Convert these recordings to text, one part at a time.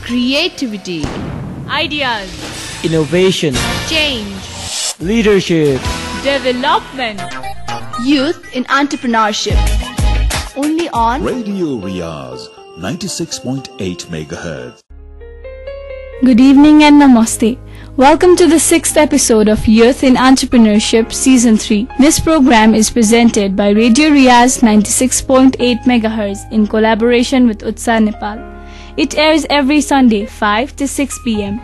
creativity, ideas, innovation, change, leadership, development, youth in entrepreneurship. Only on Radio Riyaz 96.8 MHz. Good evening and namaste. Welcome to the 6th episode of Youth in Entrepreneurship Season 3. This program is presented by Radio Riyaz 96.8 MHz in collaboration with Utsa Nepal. It airs every Sunday 5 to 6 p.m.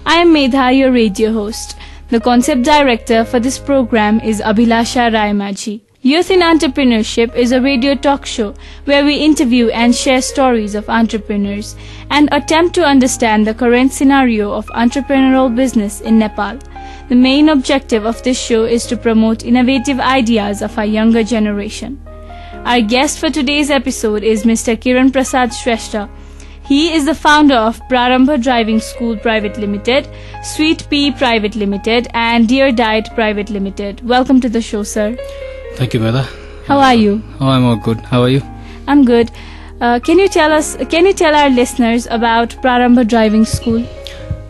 I am Medha, your radio host. The concept director for this program is Abhilasha Raimaji. Youth in Entrepreneurship is a radio talk show where we interview and share stories of entrepreneurs and attempt to understand the current scenario of entrepreneurial business in Nepal. The main objective of this show is to promote innovative ideas of our younger generation. Our guest for today's episode is Mr. Kiran Shrestha. He is the founder of Parambha Driving School Private Limited, Sweet Pea Private Limited and Deardiet Private Limited. Welcome to the show, sir. Thank you, Medha. How are you? I'm all good. How are you? I'm good. Can you tell our listeners about Parambha Driving School?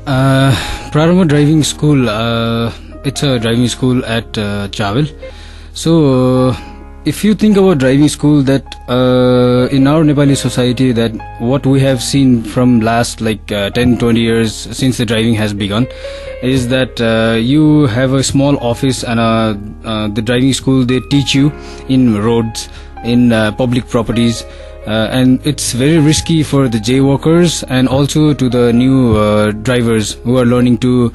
Parambha Driving School, it's a driving school at Chavil. So, if you think about driving school, that in our Nepali society, that what we have seen from last 10-20 years since the driving has begun, is that you have a small office and the driving school, they teach you in roads, in public properties, and it's very risky for the jaywalkers and also to the new drivers who are learning to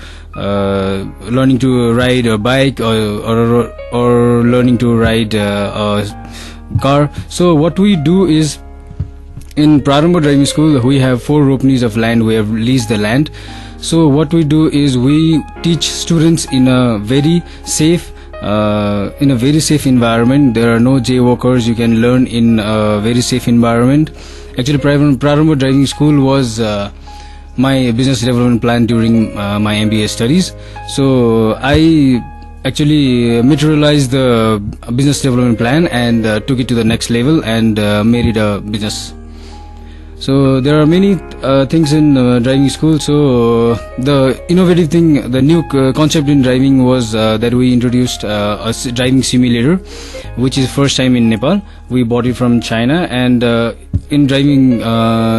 ride a bike or learning to ride a car. So what we do is, in Parambha Driving School, we have 4 ropenis of land. We have leased the land. So what we do is we teach students in a very safe environment. There are no jaywalkers. You can learn in a very safe environment. Actually, Parambha Driving School was my business development plan during my MBA studies. So I actually materialized the business development plan and took it to the next level and made it a business. So there are many things in driving school. So the innovative thing, the new concept in driving was that we introduced a driving simulator, which is first time in Nepal. We bought it from China, and in driving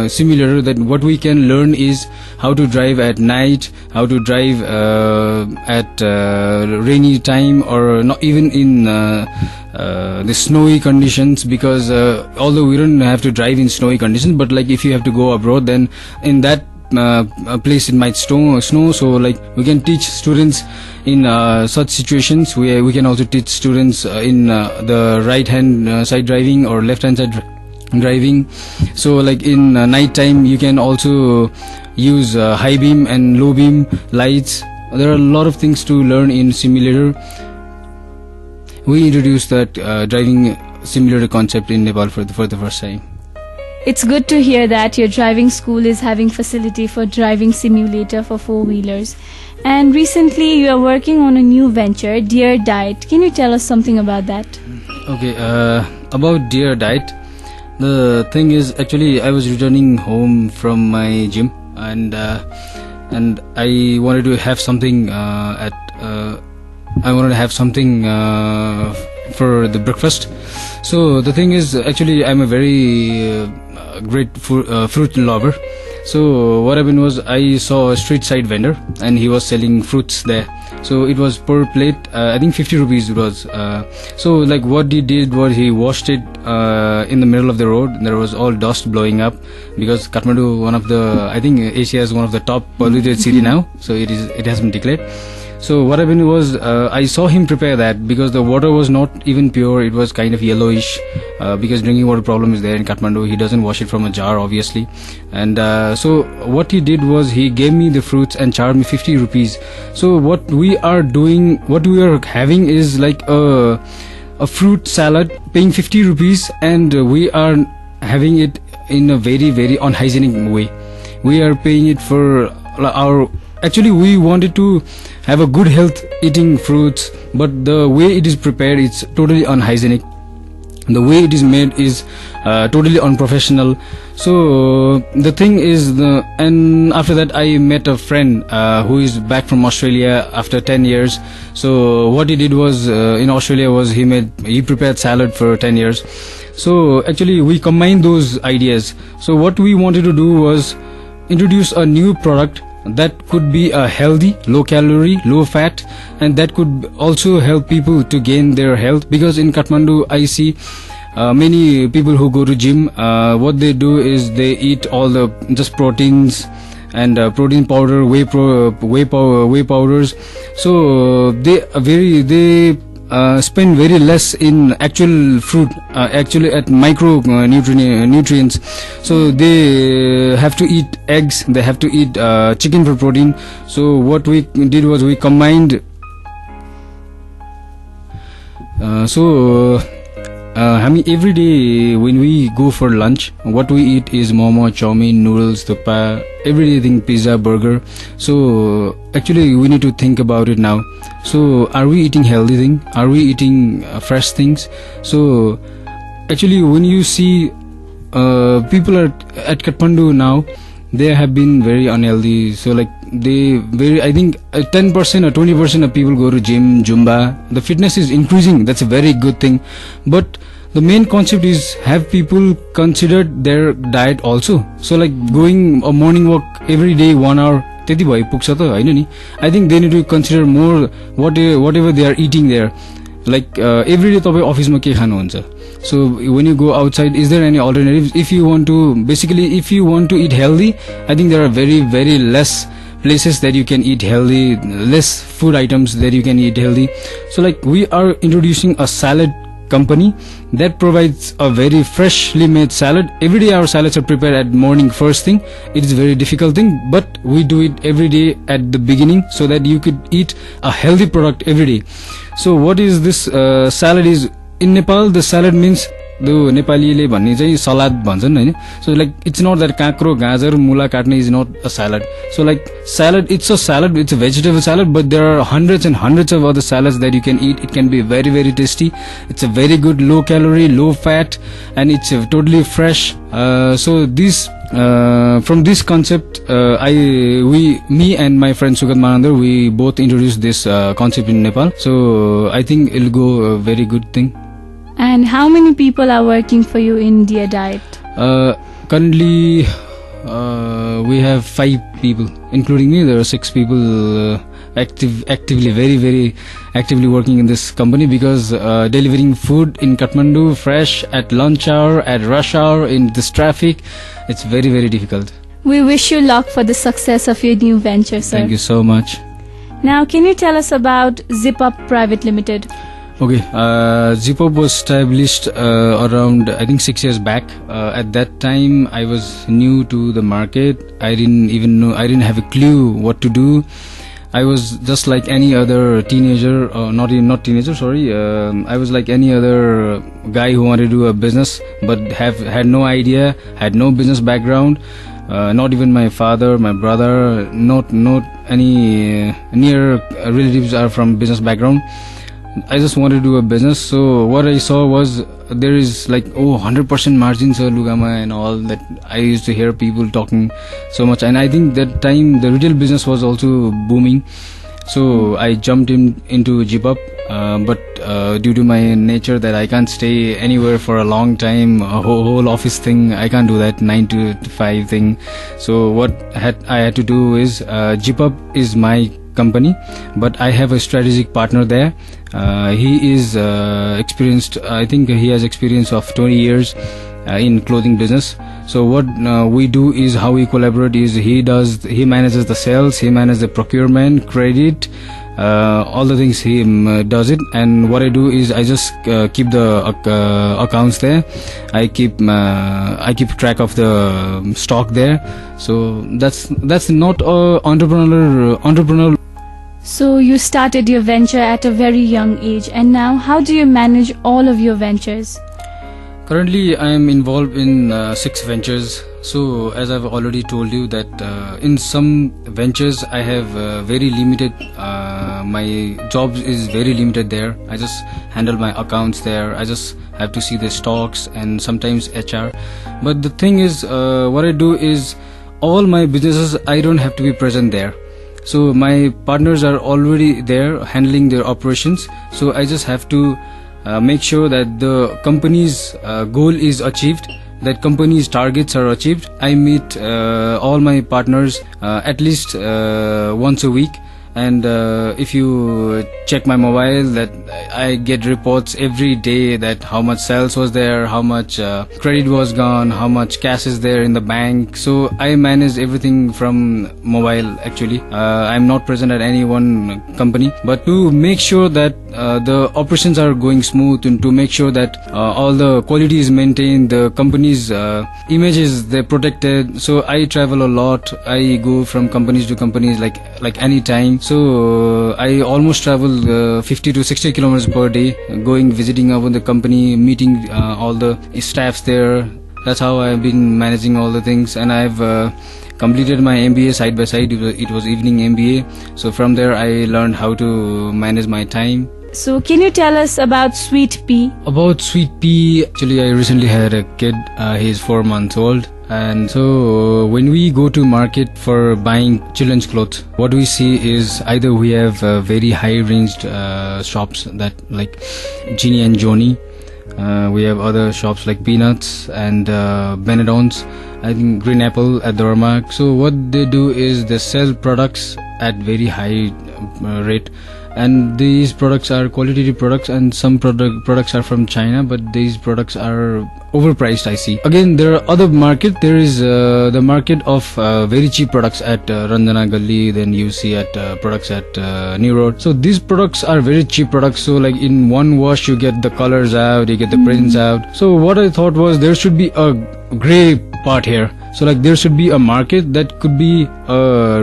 simulator, that what we can learn is how to drive at night, how to drive at rainy time, or not even in the snowy conditions, because although we don't have to drive in snowy conditions, but if you have to go abroad, then in that place it might snow. So we can teach students in such situations. We can also teach students in the right hand side driving or left hand side driving. So in night time you can also use high beam and low beam lights. There are a lot of things to learn in simulator. We introduced that driving simulator concept in Nepal for the first time. It's good to hear that your driving school is having facility for driving simulator for 4-wheelers. And recently you are working on a new venture, Deardiet. Can you tell us something about that? Okay, about Deardiet, the thing is, actually I was returning home from my gym, and I wanted to have something for the breakfast. So the thing is, actually I'm a very great fruit lover. So what happened was, I saw a street side vendor and he was selling fruits there. So it was per plate, I think 50 rupees it was. So what he did was, he washed it in the middle of the road. There was all dust blowing up, because Kathmandu, I think Asia is one of the top polluted city now. So it has been declared. So what happened was, I saw him prepare that, because the water was not even pure. It was kind of yellowish, because drinking water problem is there in Kathmandu. He doesn't wash it from a jar, obviously. And so what he did was, he gave me the fruits and charged me 50 rupees. So what we are having is a fruit salad, paying 50 rupees, and we are having it in a very, very unhygienic way. We are paying it for our... Actually, we wanted to have a good health eating fruits, but the way it is prepared, it's totally unhygienic. The way it is made is totally unprofessional. So the thing is, and after that I met a friend who is back from Australia after 10 years. So what he did was in Australia was he prepared salad for 10 years. So actually we combined those ideas. So what we wanted to do was introduce a new product that could be a healthy, low calorie, low fat, and that could also help people to gain their health. Because in Kathmandu I see many people who go to gym, what they do is they eat all the just proteins and protein powder, whey powders. So they spend very less in actual fruit, actually at micro nutrients. So they have to eat eggs, they have to eat chicken for protein. So what we did was we combined every day when we go for lunch, what we eat is momo, chow mein, noodles, thukpa, everything, pizza, burger. So actually we need to think about it now. So are we eating healthy thing? Are we eating fresh things? So actually when you see people at Kathmandu now, they have been very unhealthy. So like I think 10% or 20% of people go to gym, Zumba. The fitness is increasing. That's a very good thing. But the main concept is, have people considered their diet also? So like going a morning walk every day 1 hour, I think they need to consider more whatever they are eating there. Like every day तपाईं office ma ke khanu huncha. So when you go outside, is there any alternatives? If you want to eat healthy, I think there are very, very less places that you can eat healthy, less food items that you can eat healthy. So like we are introducing a salad company that provides a very freshly made salad. Every day our salads are prepared at morning first thing. It is a very difficult thing, but we do it every day at the beginning so that you could eat a healthy product every day. So what is this salad is? In Nepal, the salad means the Nepali bhanne chai salad bhanchan Hahn. So like it's not that kakro, gajar, mula katne is not a salad. So like salad, it's a salad, it's a vegetable salad, but there are hundreds and hundreds of other salads that you can eat. It can be very, very tasty. It's a very good low calorie, low fat, and it's totally fresh. So this from this concept, me and my friend Sugat Manandar, we both introduced this concept in Nepal. So I think it'll go a very good thing. And how many people are working for you in Deardiet? Currently, we have 5 people, including me. There are 6 people actively, very, very actively working in this company, because delivering food in Kathmandu fresh at lunch hour, at rush hour, in this traffic, it's very, very difficult. We wish you luck for the success of your new venture, sir. Thank you so much. Now, can you tell us about Zip Up Private Limited? Okay, Zip Up was established around, I think, 6 years back. At that time, I was new to the market. I didn't even know, I didn't have a clue what to do. I was just like any other teenager, not teenager, sorry. I was like any other guy who wanted to do a business, but had no idea, had no business background. Not even my father, my brother, not any near relatives are from business background. I just wanted to do a business. So what I saw was there is like 100% margins lugama and all that. I used to hear people talking so much, and I think that time the retail business was also booming. So I jumped into Zip Up, but due to my nature that I can't stay anywhere for a long time, a whole office thing, I can't do that 9 to 5 thing. So what I had to do is Zip Up is my company, but I have a strategic partner there. He is experienced. I think he has experience of 20 years in clothing business. So what we do is, how we collaborate is, he manages the sales, he manages the procurement, credit, all the things he does it, and what I do is I just keep the accounts there. I keep track of the stock there. So that's not entrepreneurial. So you started your venture at a very young age, and now how do you manage all of your ventures? Currently I am involved in 6 ventures. So as I've already told you that in some ventures I have very limited, my job is very limited there. I just handle my accounts there. I just have to see the stocks and sometimes HR. But the thing is, what I do is all my businesses I don't have to be present there. So my partners are already there handling their operations. So I just have to make sure that the company's goal is achieved, that company's targets are achieved. I meet all my partners at least once a week, and if you check my mobile, that I get reports every day that how much sales was there, how much credit was gone, how much cash is there in the bank. So I manage everything from mobile actually. I'm not present at any one company, but to make sure that the operations are going smooth and to make sure that all the quality is maintained, the company's image is they're protected. So I travel a lot. I go from companies to companies like any time. So I almost travel 50 to 60 kilometers per day, going visiting over the company, meeting all the staffs there. That's how I've been managing all the things, and I've completed my MBA side by side. It was evening MBA. So from there I learned how to manage my time. So can you tell us about Sweet Pea? About Sweet Pea, actually I recently had a kid. He's 4 months old. And so when we go to market for buying children's clothes, what we see is either we have very high ranged shops that like Ginny and Joni. We have other shops like Peanuts and Benetton's, I think Green Apple at Dormark. So what they do is they sell products at very high rate, and these products are quality products, and some products are from China, but these products are overpriced, I see. Again, there are other market. There is the market of very cheap products at Ranjana Gully, then you see at products at New Road. So these products are very cheap products. So like in one wash you get the colors out, you get the prints out. So what I thought was there should be a gray part here. So like there should be a market that could be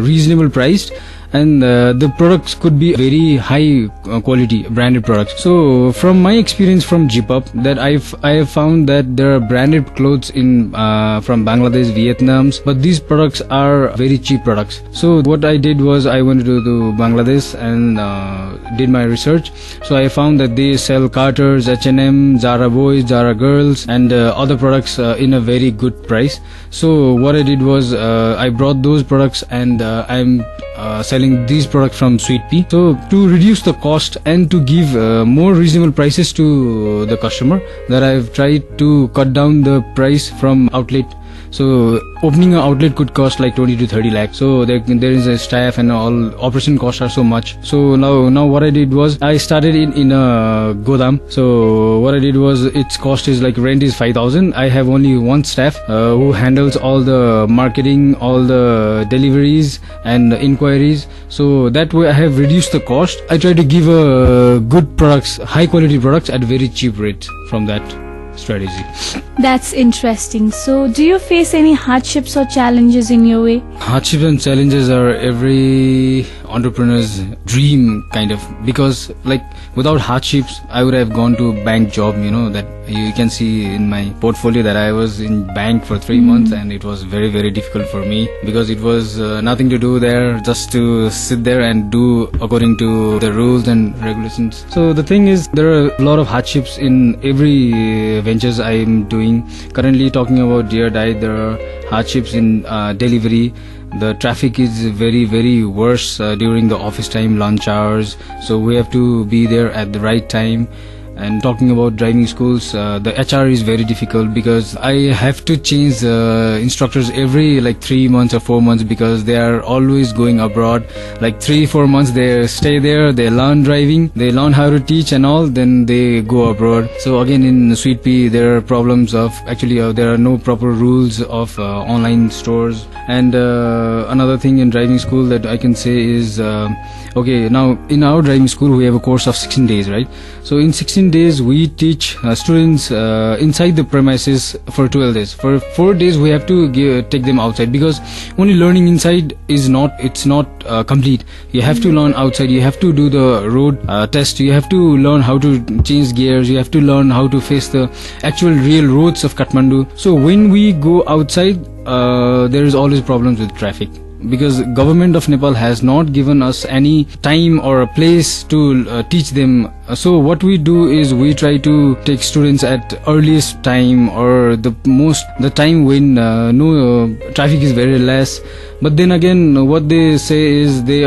reasonable priced, and the products could be very high quality branded products. So from my experience from Jipap, that I have found that there are branded clothes in from Bangladesh, Vietnam, but these products are very cheap products. So what I did was I went to Bangladesh and did my research. So I found that they sell Carter's, H&M, Zara Boys, Zara Girls, and other products in a very good price. So what I did was I brought those products, and I'm selling these products from Sweet Pea. So to reduce the cost and to give more reasonable prices to the customer, that I've tried to cut down the price from outlet. So opening an outlet could cost like 20 to 30 lakhs. So there is a staff and all operation costs are so much. So now what I did was I started in a godam. So what I did was its cost is like rent is 5,000. I have only one staff who handles all the marketing, all the deliveries and inquiries. So that way I have reduced the cost. I try to give good products, high quality products at very cheap rate from that strategy. That's interesting. So do you face any hardships or challenges in your way? Hardships and challenges are every entrepreneur's dream kind of, because like without hardships I would have gone to bank job, that you can see in my portfolio that I was in bank for 3 months, and it was very, very difficult for me because it was nothing to do there, just to sit there and do according to the rules and regulations. So the thing is, there are a lot of hardships in every ventures I am doing. Currently talking about Deardiet, there are hardships in delivery. The traffic is very, very worse during the office time, lunch hours. So we have to be there at the right time. And talking about driving schools, the HR is very difficult because I have to change instructors every like 3 months or 4 months, because they are always going abroad. Like 3-4 months they stay there, they learn driving, they learn how to teach and all, then they go abroad. So again in Sweet Pea there are problems of actually there are no proper rules of online stores. And another thing in driving school that I can say is okay, now in our driving school we have a course of 16 days, right? So in 16 14 days we teach students inside the premises for 12 days. For 4 days we have to take them outside, because only learning inside is not complete. You have to learn outside. You have to do the road test. You have to learn how to change gears. You have to learn how to face the actual real roads of Kathmandu. So when we go outside, there is always problems with traffic, because government of Nepal has not given us any time or a place to teach them. So what we do is we try to take students at earliest time, or the time when no traffic is very less. But then again, what they say is they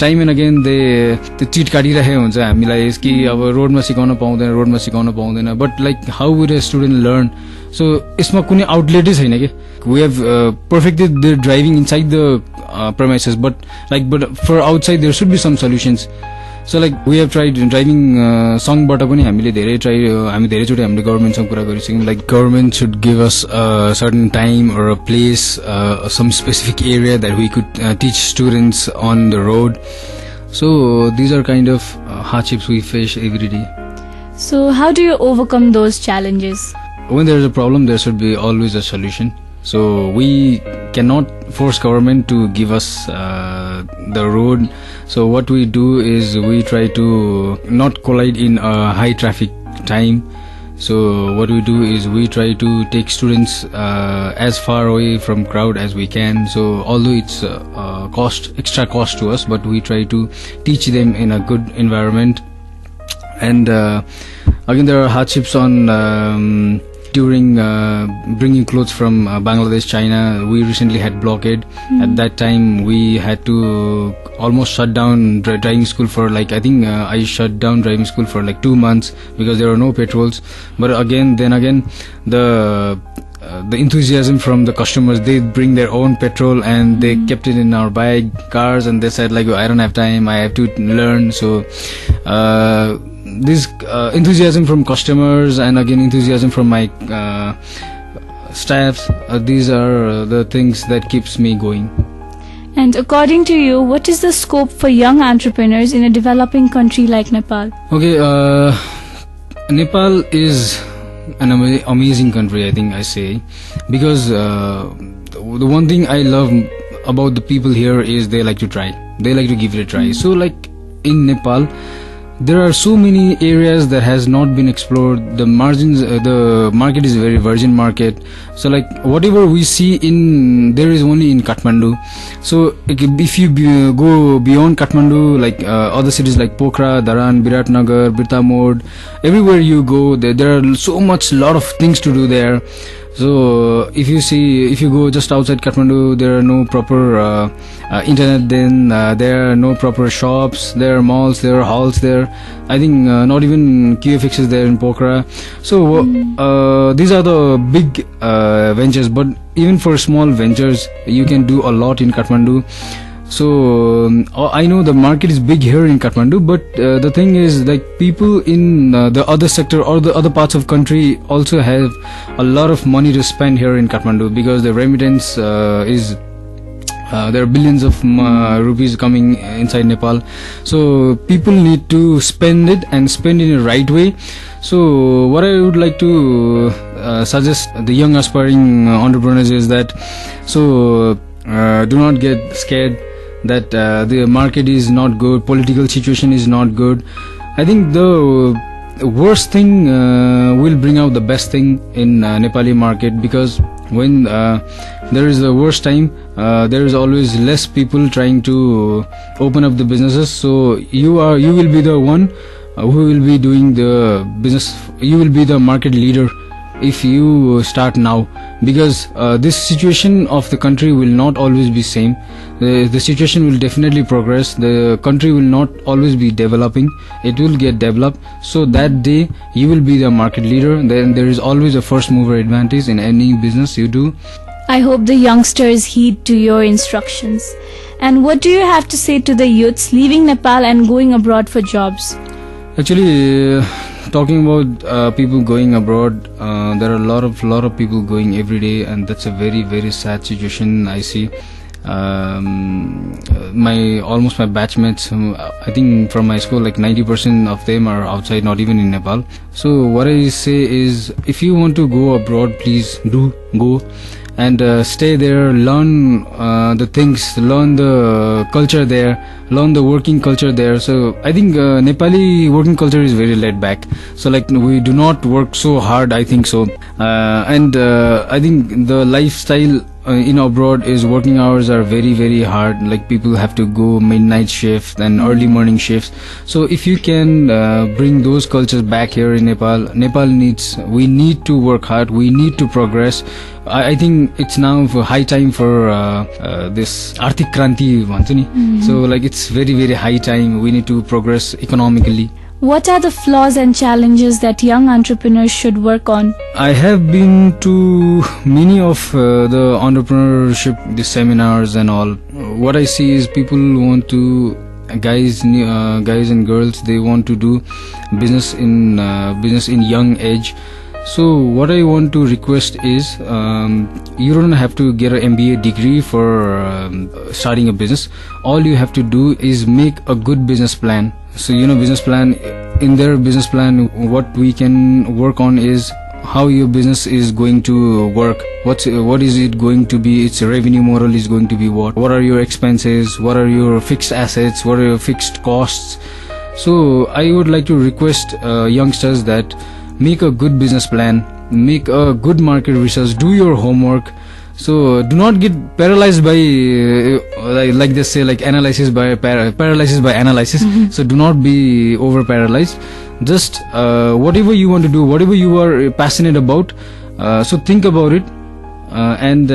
time and again they cheat काटिरहेको हुन्छ हामीलाई कि अब रोडमा सिकाउन पाउँदैन. But like how would a student learn? So यसमा कुनै आउटलेटै छैन के. We have perfected the driving inside the premises, but for outside there should be some solutions. So like we have tried driving सँगबाट पनि हामी धेरैचोटि हामीले गभर्नमेन्टसँग कुरा गरिसक्यौँ. Like government should give us a certain time or a place, some specific area that we could teach students on the road. So these are kind of hardships we face every day. So how do you overcome those challenges? When there is a problem, there should be always a solution. So we cannot force government to give us the road. So what we do is we try to not collide in a high traffic time. So what we do is we try to take students as far away from crowd as we can. So although it's extra cost to us, but we try to teach them in a good environment. And again, there are hardships on during bringing clothes from Bangladesh, China. We recently had blockade. At that time we had to almost shut down driving school for I shut down driving school for 2 months because there were no petrols. But then again the enthusiasm from the customers, they bring their own petrol and they kept it in our cars, and they said I don't have time, I have to learn. So this enthusiasm from customers and again enthusiasm from my staffs, these are the things that keeps me going. And according to you, what is the scope for young entrepreneurs in a developing country like Nepal? Okay, Nepal is an amazing country, I think I say, because the one thing I love about the people here is they like to try. They like to give it a try. So in Nepal, there are so many areas that has not been explored. The market is a very virgin market. So whatever we see there is only in Kathmandu. So if you go beyond Kathmandu, other cities like Pokhara, Dharan, Biratnagar, Birtamod, everywhere you go, there are lot of things to do there. So if you go just outside Kathmandu, there are no proper internet, then there are no proper shops, there are malls, there are halls there. I think not even QFX is there in Pokhara. So these are the big ventures, but even for small ventures you can do a lot in Kathmandu. So I know the market is big here in Kathmandu, but the thing is people in the other sector or the other parts of country also have a lot of money to spend here in Kathmandu, because the remittance is there are billions of rupees coming inside Nepal. So people need to spend it and spend it in a right way. So what I would like to suggest the young aspiring entrepreneurs is that do not get scared that the market is not good, political situation is not good. I think the worst thing will bring out the best thing in Nepali market, because when there is the worst time, there is always less people trying to open up the businesses. So you will be the one who will be doing the business. You will be the market leader if you start now, because this situation of the country will not always be same. The situation will definitely progress. The country will not always be developing. It will get developed. So that day you will be the market leader. Then there is always a first mover advantage in any business you do. I hope the youngsters heed to your instructions. And what do you have to say to the youths leaving Nepal and going abroad for jobs? Actually, talking about people going abroad, there are a lot of people going every day, and that's a very, very sad situation I see. my batchmates, I think from my school, like 90% of them are outside, not even in Nepal. So what I say is, if you want to go abroad, please do go and stay there, learn the things, learn the culture there, learn the working culture there. So I think Nepali working culture is very laid back, so like we do not work so hard, I think so. And I think the lifestyle in abroad is working hours are very, very hard. Like people have to go midnight shift and early morning shifts. So if you can bring those cultures back here in Nepal, we need to work hard, we need to progress. I think it's now for high time for this Arthik Kranti bhancha ni. So like it's very, very high time. We need to progress economically. What are the flaws and challenges that young entrepreneurs should work on? I have been to many of the entrepreneurship, the seminars and all. What I see is people want to, guys and girls, they want to do business in young age. So what I want to request is, you don't have to get an MBA degree for starting a business. All you have to do is make a good business plan. So business plan, in their business plan, what we can work on is how your business is going to work. What is it going to be? Its revenue model is going to be what are your expenses, what are your fixed assets, what are your fixed costs. So I would like to request youngsters that make a good business plan, make a good market research, do your homework. So do not get paralyzed by like they say, like paralysis by analysis. So do not be over paralyzed. Just whatever you want to do, whatever you are passionate about, so think about it and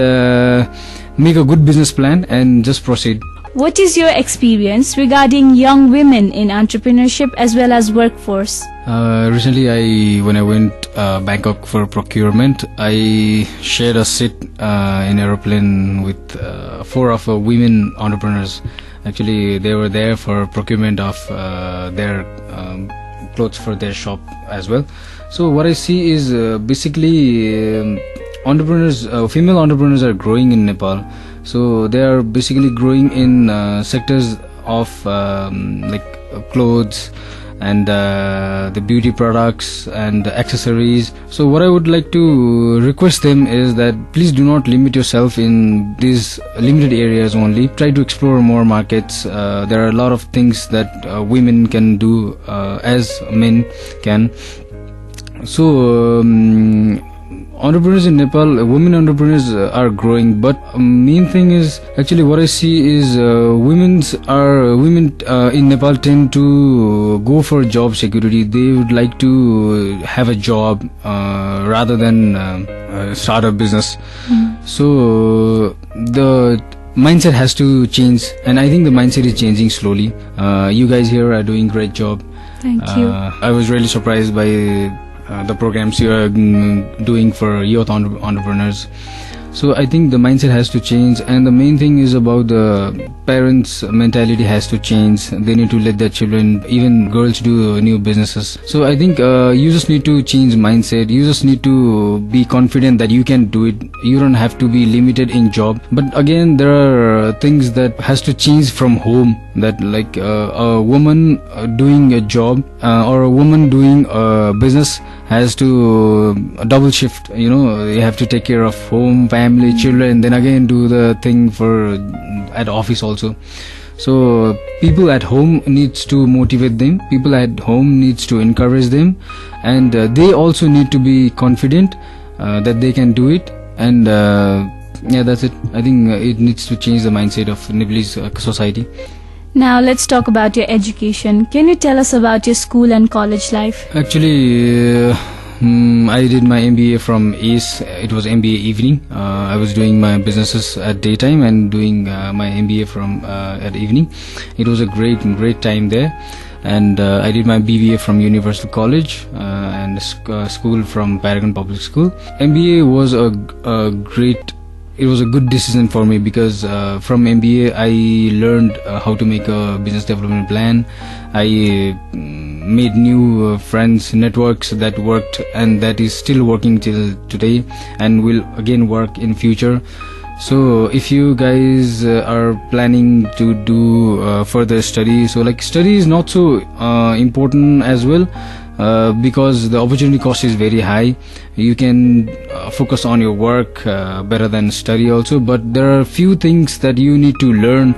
make a good business plan and just proceed. What is your experience regarding young women in entrepreneurship as well as workforce? Recently, when I went Bangkok for procurement, I shared a seat in aeroplane with 4 of women entrepreneurs. Actually, they were there for procurement of their clothes for their shop as well. So what I see is basically entrepreneurs, female entrepreneurs are growing in Nepal. So they are basically growing in sectors of like clothes and the beauty products and accessories. So what I would like to request them is that please do not limit yourself in these limited areas only. Try to explore more markets. There are a lot of things that women can do as men can. So entrepreneurs in Nepal, women entrepreneurs are growing, but main thing is actually what I see is women in Nepal tend to go for job security. They would like to have a job rather than start a business. So the mindset has to change, and I think the mindset is changing slowly. You guys here are doing great job. Thank you. I was really surprised by the programs you are doing for youth entrepreneurs. So I think the mindset has to change, and the main thing is about the parents' mentality has to change. They need to let their children, even girls, do new businesses. So I think you just need to change mindset. You just need to be confident that you can do it. You don't have to be limited in job. But again, there are things that has to change from home. That like a woman doing a job or a woman doing a business has to double shift. You have to take care of home, family, children, then again do the thing for at office also. So people at home needs to motivate them, people at home needs to encourage them, and they also need to be confident that they can do it. And yeah, that's it. I think it needs to change the mindset of Nepalese society. Now let's talk about your education. Can you tell us about your school and college life? Actually, I did my MBA from ACE. It was MBA evening. I was doing my businesses at daytime and doing my MBA from at evening. It was a great time there. And I did my BBA from Universal College and school from Paragon Public School. MBA was it was a good decision for me because from MBA I learned how to make a business development plan. I made new friends, networks that worked and that is still working till today and will again work in future. So if you guys are planning to do further study, so like study is not so important as well, because the opportunity cost is very high. You can focus on your work better than study also, but there are few things that you need to learn,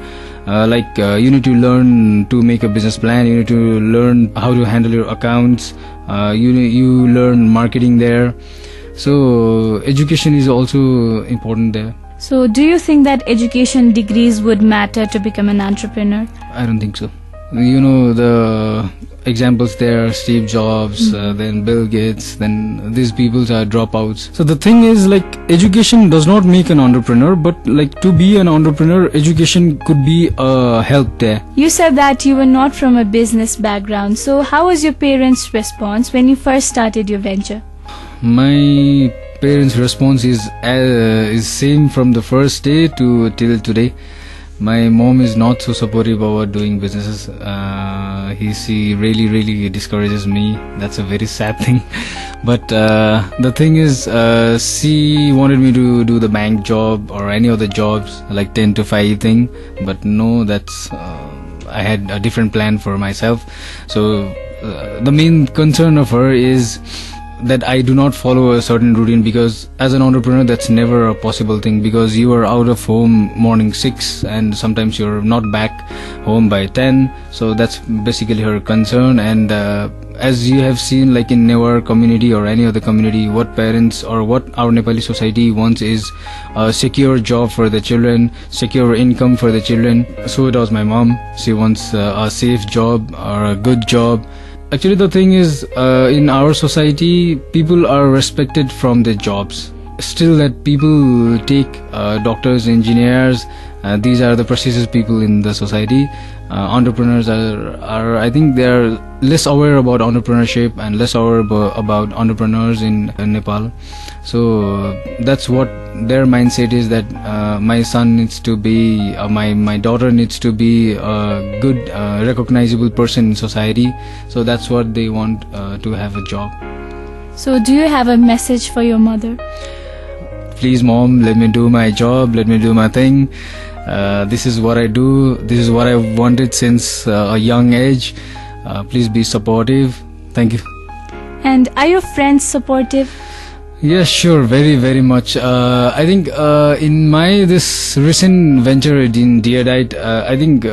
you need to learn to make a business plan, you need to learn how to handle your accounts, you learn marketing there. So education is also important there. So do you think that education degrees would matter to become an entrepreneur? I don't think so. You know, the examples there, Steve Jobs, then Bill Gates, then these people are dropouts. So the thing is, like, education does not make an entrepreneur, but like to be an entrepreneur, education could be a help there. You said that you were not from a business background, so how was your parents' response when you first started your venture? My parents' response is same from the first day to till today. My mom is not so supportive about doing businesses. She really discourages me. That's a very sad thing. But the thing is, she wanted me to do the bank job or any other jobs like 10 to 5 thing. But no, that's I had a different plan for myself. So the main concern of her is that I do not follow a certain routine, because as an entrepreneur that's never a possible thing, because you are out of home morning 6 and sometimes you're not back home by 10. So that's basically her concern. And as you have seen, like in our community or any other community, what parents or what our Nepali society wants is a secure job for the children, secure income for the children. So it was my mom. She wants a safe job or a good job. Actually, the thing is, in our society, people are respected from their jobs. Still, that people take doctors, engineers. These are the prestigious people in the society. Entrepreneurs are, I think, they are less aware about entrepreneurship and less aware about entrepreneurs in Nepal. So that's what their mindset is, that my son needs to be, my daughter needs to be a good, recognizable person in society. So that's what they want, to have a job. So do you have a message for your mother? Please, mom, let me do my job, let me do my thing. This is what I do, this is what I wanted since a young age. Please be supportive. Thank you. And are your friends supportive? Yes, sure, very much. I think in this recent venture in Deardiet, I think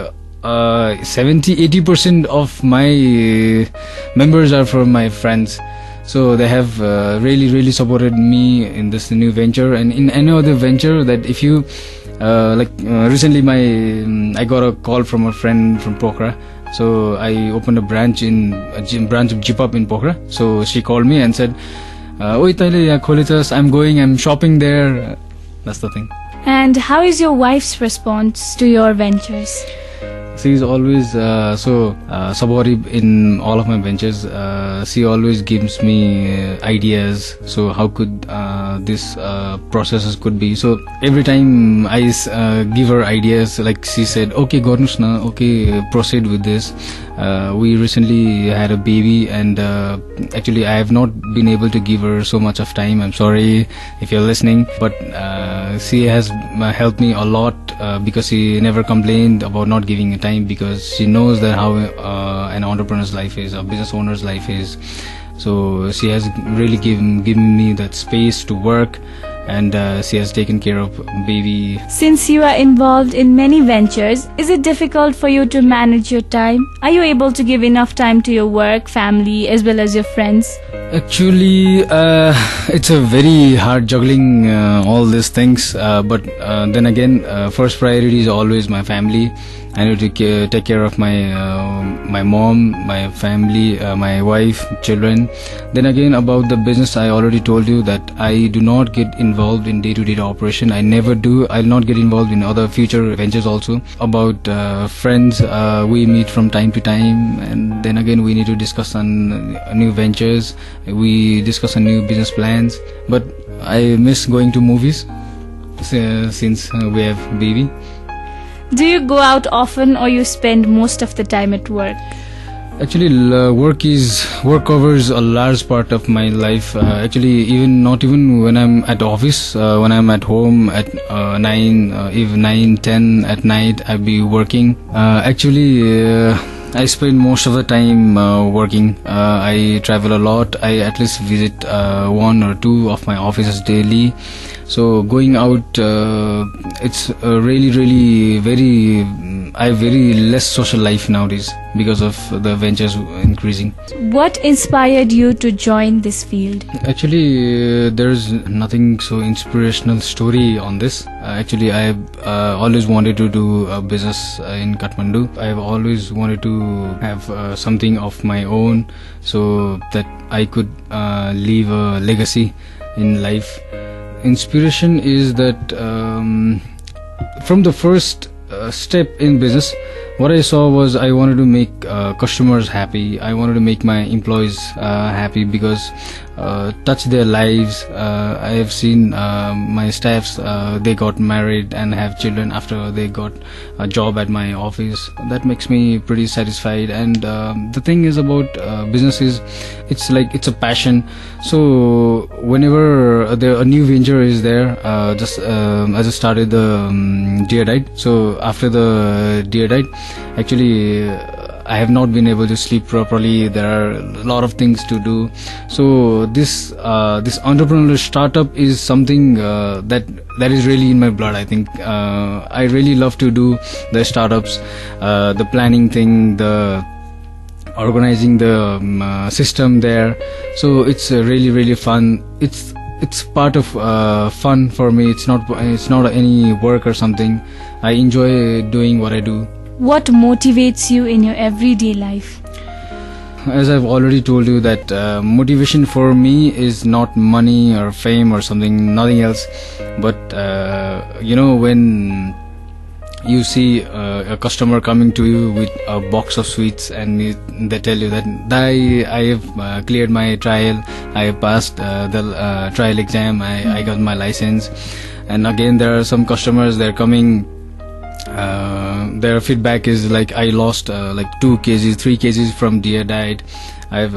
70-80% of my members are from my friends. So they have really supported me in this new venture, and in any other venture that if you recently I got a call from a friend from Pokhara. So I opened a branch of Jipap in Pokhara. So she called me and said, "Oi, taile yaha kholichas, I'm shopping there." That's the thing. And how is your wife's response to your ventures? She is always supportive in all of my ventures. She always gives me ideas. So how could this processes could be? So every time I give her ideas, like she said, "Okay, garnus na, okay, proceed with this." We recently had a baby, and actually I have not been able to give her so much of time. I'm sorry if you're listening, but she has helped me a lot, because she never complained about not giving me time, because she knows that how an entrepreneur's life is, a business owner's life is. So she has really given me that space to work, and she has taken care of baby. Since you are involved in many ventures, is it difficult for you to manage your time? Are you able to give enough time to your work, family, as well as your friends? Actually, it's a very hard juggling all these things, but then again, first priority is always my family. I need to take care of my mom, my family, my wife, children. Then again, about the business, I already told you that I do not get involved in day-to-day operation. I never do. I'll not get involved in other future ventures also. About friends, we meet from time to time, and then again we need to discuss on new ventures. We discuss on new business plans. But I miss going to movies since we have baby. Do you go out often, or you spend most of the time at work? Actually, work covers a large part of my life. Actually, not even when I'm at office, when I'm at home at 9, 10 at night, I'll be working. I spend most of the time working. I travel a lot. I at least visit 1 or 2 of my offices daily. So going out, it's really very. I have very less social life nowadays because of the ventures increasing. What inspired you to join this field? Actually, there's nothing so inspirational story on this. Actually, I have always wanted to do a business in Kathmandu. I have always wanted to have something of my own so that I could leave a legacy in life. Inspiration is that from the first step in business, what I saw was I wanted to make customers happy. I wanted to make my employees happy because touch their lives. I have seen my staffs, they got married and have children after they got a job at my office. That makes me pretty satisfied. And the thing is about business is it's a passion. So whenever a new venture is there, I just started the Deardiet. So after the Deardiet, actually I have not been able to sleep properly. There are a lot of things to do. So this entrepreneurial startup is something that is really in my blood. I think I really love to do the startups, the planning thing, the organizing the system there. So it's really fun. It's part of fun for me. It's not any work or something. I enjoy doing what I do. What motivates you in your everyday life? As I've already told you that motivation for me is not money or fame or something, nothing else. But when you see a customer coming to you with a box of sweets and they tell you that I have cleared my trial, I have passed the trial exam, I got my license. And again, there are some customers, they're coming, their feedback is like I lost like 2 kgs, 3 kgs from Deardiet. I've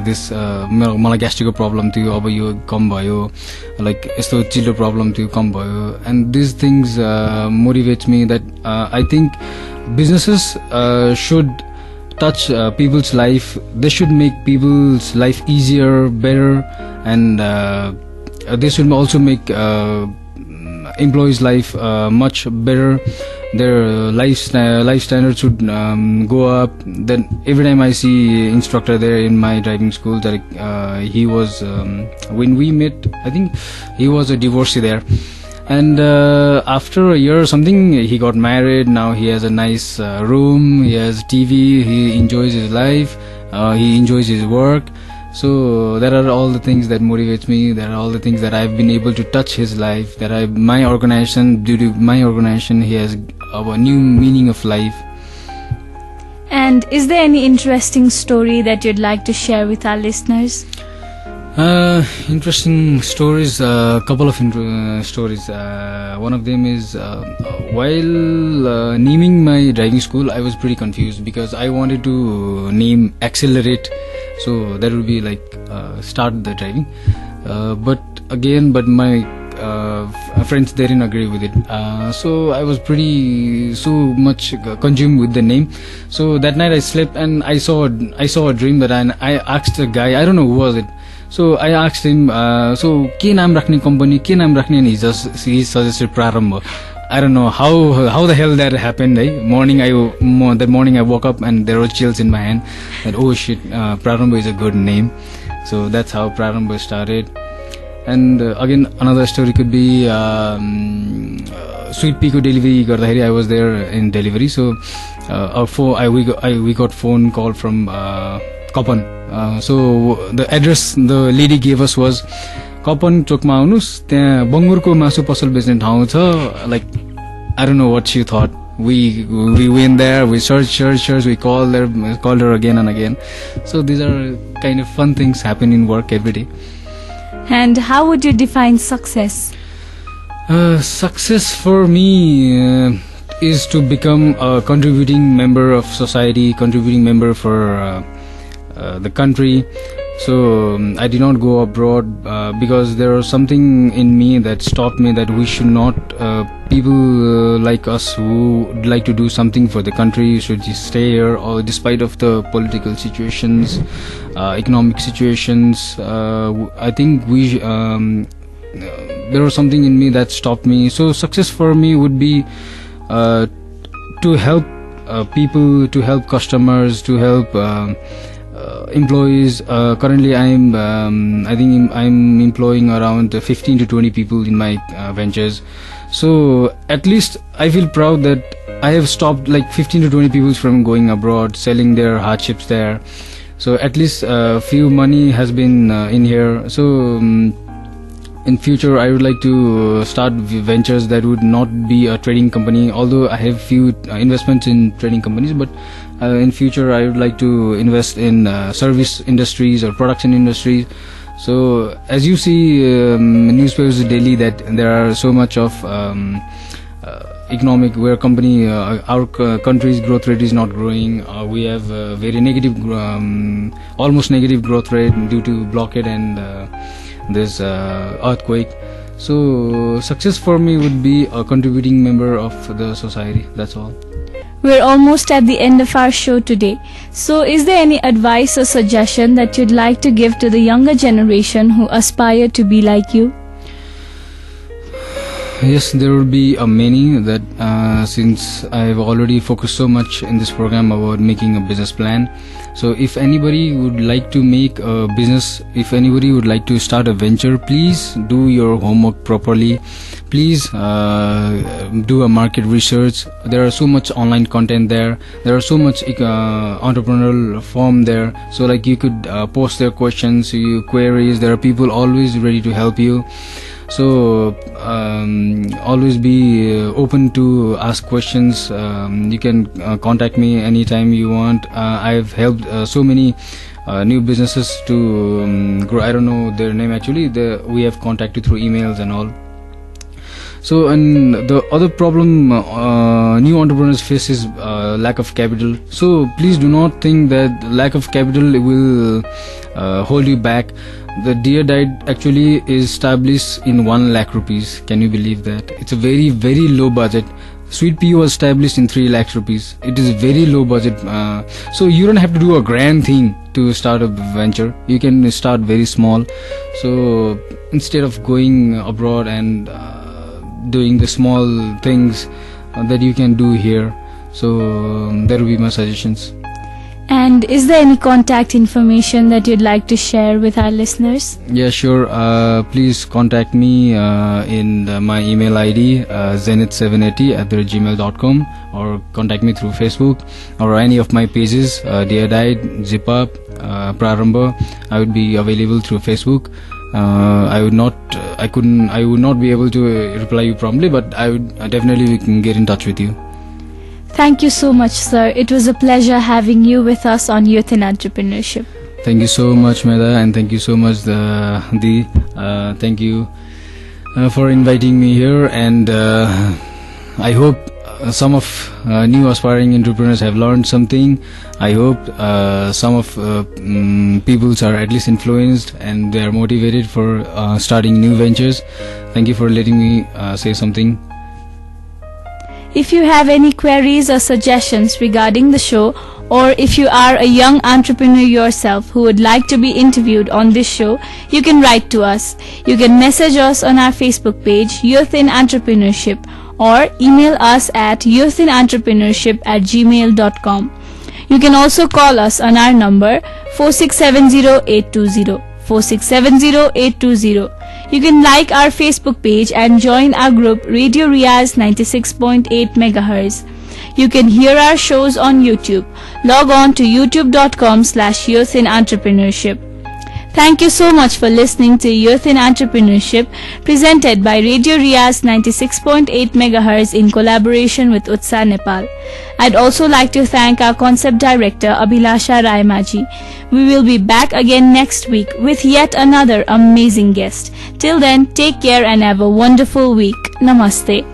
this मलाई gastric problem थियो, अब यो कम भयो, like यस्तो चिल्लो problem थियो, कम भयो. And these things motivates me that I think businesses should touch people's life. They should make people's life easier, better, and they should also make employees' life much better. Their life standards should go up. Then every time I see instructor there in my driving school, that he was when we met, I think he was a divorcee there, and after a year or something he got married. Now he has a nice room, he has TV, he enjoys his life, he enjoys his work. So there are all the things that motivates me. There are all the things that I've been able to touch his life. Due to my organization, he has a new meaning of life. And is there any interesting story that you'd like to share with our listeners? Interesting stories, a couple of stories. One of them is while naming my driving school, I was pretty confused because I wanted to name Accelerate, so that would be like start the driving. But my friends, they didn't agree with it. So I was so much consumed with the name. So that night I slept and I saw a dream that I asked a guy, I don't know who was it. So I asked him, so ke naam rakhne company, ke naam rakhne, and he suggested Parambha. I don't know how the hell that happened. That morning I woke up and there were chills in my hand. That oh shit, Parambha is a good name. So that's how Parambha started. And again, another story could be Sweet Pea ko delivery gardahari. I was there in delivery. So we got phone call from Kapan. So the address the lady gave us was Kapan chokma aunus, त्यहाँ बङ्गुरको मासु पसल बेच्ने ठाउँ छ. Like I don't know what she thought. We went there, we searched, we called her again and again. So these are kind of fun things happen in work every day. And how would you define success? Success for me, is to become a contributing member of society, contributing member for the country. So I did not go abroad because there was something in me that stopped me, that we should not, people like us who would like to do something for the country should just stay here, or despite of the political situations, economic situations. I think there was something in me that stopped me. So success for me would be to help people, to help customers, to help employees. Currently I think I'm employing around 15 to 20 people in my ventures. So at least I feel proud that I have stopped like 15 to 20 people from going abroad, selling their hardships there. So at least few money has been in here. So in future I would like to start ventures that would not be a trading company, although I have few investments in trading companies, but in future I would like to invest in service industries or production industries. So as you see newspapers daily that there are so much of economic where company our country's growth rate is not growing. We have very negative almost negative growth rate due to blockade and this earthquake. So success for me would be a contributing member of the society. That's all. We're almost at the end of our show today. So is there any advice or suggestion that you'd like to give to the younger generation who aspire to be like you? Yes, there will be many that since I have already focused so much in this program about making a business plan. So if anybody would like to make a business, if anybody would like to start a venture, please do your homework properly. Please do a market research. There are so much online content there. There are so much entrepreneurial form there. So like you could post their questions, your queries. There are people always ready to help you. So always be open to ask questions. You can contact me anytime you want. I've helped so many new businesses to grow. I don't know their name actually. We have contacted through emails and all. So, and the other problem new entrepreneurs face is lack of capital. So please do not think that lack of capital will hold you back. The Deardiet actually is established in 1 lakh rupees. Can you believe that? It's a very, very low budget. Sweet Pea was established in 3 lakhs rupees. It is very low budget. So you don't have to do a grand thing to start a venture. You can start very small. So instead of going abroad and doing the small things that you can do here, so that will be my suggestions. And is there any contact information that you'd like to share with our listeners? Yeah, sure. Please contact me in my email ID zenith780@gmail.com, or contact me through Facebook or any of my pages, Deardiet, Zipup, Parambha. I would be available through Facebook. I would not be able to reply you promptly, but I would definitely we can get in touch with you. Thank you so much, sir. It was a pleasure having you with us on Youth in Entrepreneurship. Thank you so much, Meda, and thank you so much, thank you for inviting me here. And I hope some of new aspiring entrepreneurs have learned something. I hope some of people are at least influenced and they are motivated for starting new ventures. Thank you for letting me say something. If you have any queries or suggestions regarding the show, or if you are a young entrepreneur yourself who would like to be interviewed on this show, you can write to us. You can message us on our Facebook page, Youth in Entrepreneurship, or email us at youthinentrepreneurship@gmail.com. You can also call us on our number 4670-820, 4670-820. You can like our Facebook page and join our group Radio Riaz 96.8 MHz. You can hear our shows on YouTube. Log on to youtube.com/Youth in Entrepreneurship. Thank you so much for listening to Youth in Entrepreneurship, presented by Radio Riaz 96.8 MHz in collaboration with Utsa Nepal. I'd also like to thank our concept director Abhilasha Raimaji. We will be back again next week with yet another amazing guest. Till then, take care and have a wonderful week. Namaste.